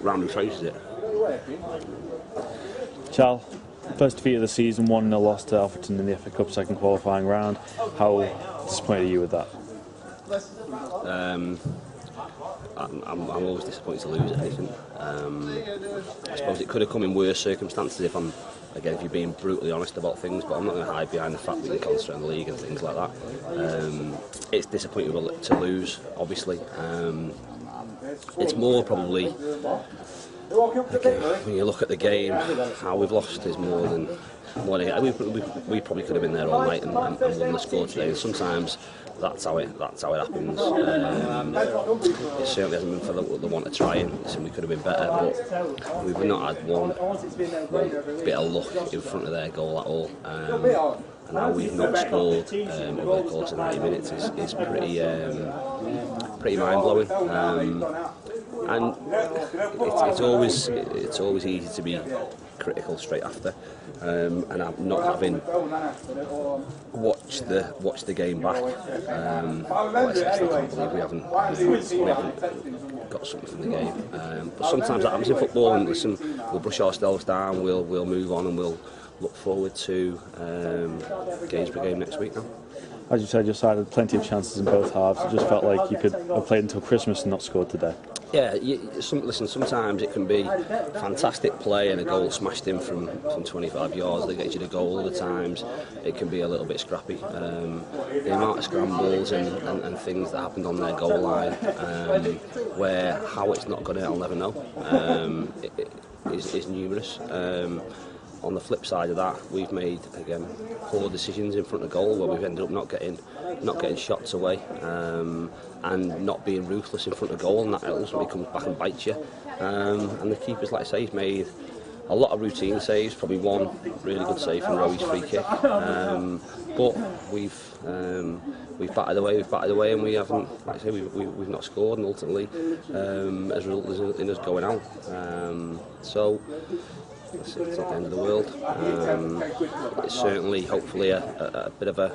round who faces it. Charles, first defeat of the season, 1-0 loss to Alfreton in the FA Cup second qualifying round. How disappointed are you with that? I'm always disappointed to lose at anything. I suppose it could have come in worse circumstances if you're being brutally honest about things, but I'm not going to hide behind the fact that we can concentrate on the league and things like that. It's disappointing to lose, obviously. It's more probably, when you look at the game, how we've lost is more than we probably could have been there all night and won the score today. And sometimes that's how it happens. It certainly hasn't been for the want of trying. We could have been better, but we've not had one bit of luck in front of their goal at all. And how we've not scored over the course of 90 minutes is pretty mind-blowing. And it's always easy to be critical straight after, and I'm not having watched the game back. I still can't believe we haven't got something from the game. But sometimes that happens in football, and listen, we'll brush ourselves down, we'll move on, and we'll look forward to Gainsborough game next week now. As you said, your side had plenty of chances in both halves. It just felt like you could have played until Christmas and not scored today. Yeah, sometimes it can be fantastic play and a goal smashed in from 25 yards that gets you the goal. Other times it can be a little bit scrappy. The amount of scrambles and things that happened on their goal line, where how it's not gone out, I'll never know, is numerous. On the flip side of that, we've made, again, poor decisions in front of goal where we've ended up not getting shots away, and not being ruthless in front of goal, and that ultimately comes back and bites you. And the keepers, like I say, he's made a lot of routine saves, probably one really good save from Rowe's free kick. But we've batted away, and we haven't, like I say, we've not scored, and ultimately, as a result, in us going out. So. It's not the end of the world. It's certainly, hopefully, a bit of a,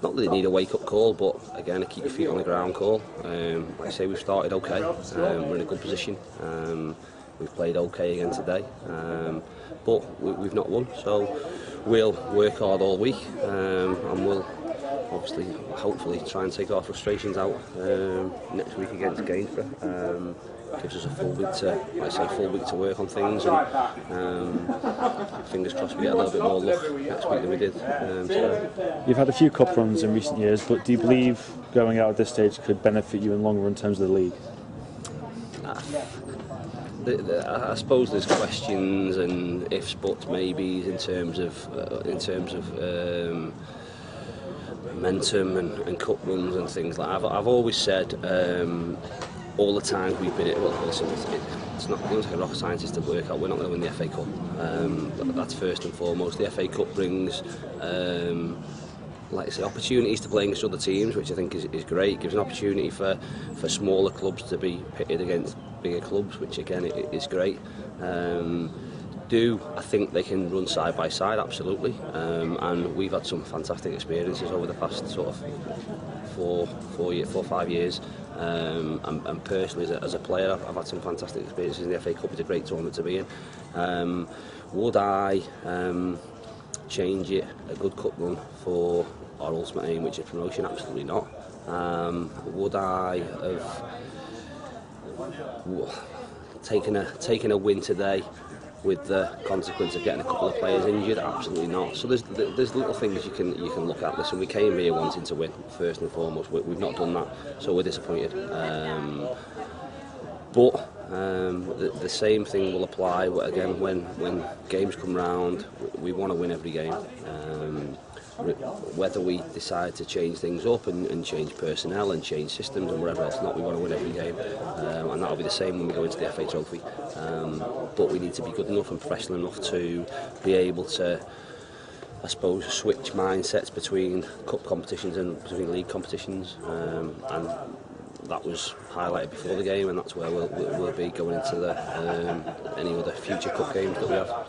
not that they need a wake-up call, but again, a keep your feet on the ground call. Like I say, we've started okay. We're in a good position. We've played okay again today, but we've not won. So we'll work hard all week, and we'll obviously, hopefully, try and take our frustrations out next week against Gainsborough. Gives us a full week to work on things, and fingers crossed we get a little bit more luck next week than we did today. You've had a few cup runs in recent years, but do you believe going out at this stage could benefit you in long run in terms of the league? I suppose there's questions and ifs, buts, maybes in terms of momentum and cup runs and things like that. I've always said. All the times we've been, well, listen, it's not going to take a rocket scientist to work out we're not going to win the FA Cup. That's first and foremost. The FA Cup brings, like I say, opportunities to play against other teams, which I think is great. It gives an opportunity for smaller clubs to be pitted against bigger clubs, which again is great. I think they can run side by side, absolutely, and we've had some fantastic experiences over the past sort of 4 or 5 years, and personally as a player I've had some fantastic experiences in the FA Cup. It's a great tournament to be in. Would I change it, a good cup run, for our ultimate aim, which is promotion? Absolutely not. Would I have taken a win today with the consequence of getting a couple of players injured? Absolutely not. So there's little things you can look at. Listen, we came here wanting to win first and foremost. We've not done that, so we're disappointed. But the same thing will apply again when games come round. We want to win every game. Whether we decide to change things up and change personnel and change systems and whatever else, we want to win every game, and that'll be the same when we go into the FA Trophy. But we need to be good enough and professional enough to be able to, I suppose, switch mindsets between cup competitions and between league competitions, and that was highlighted before the game, and that's where we'll be going into any other future cup games that we have.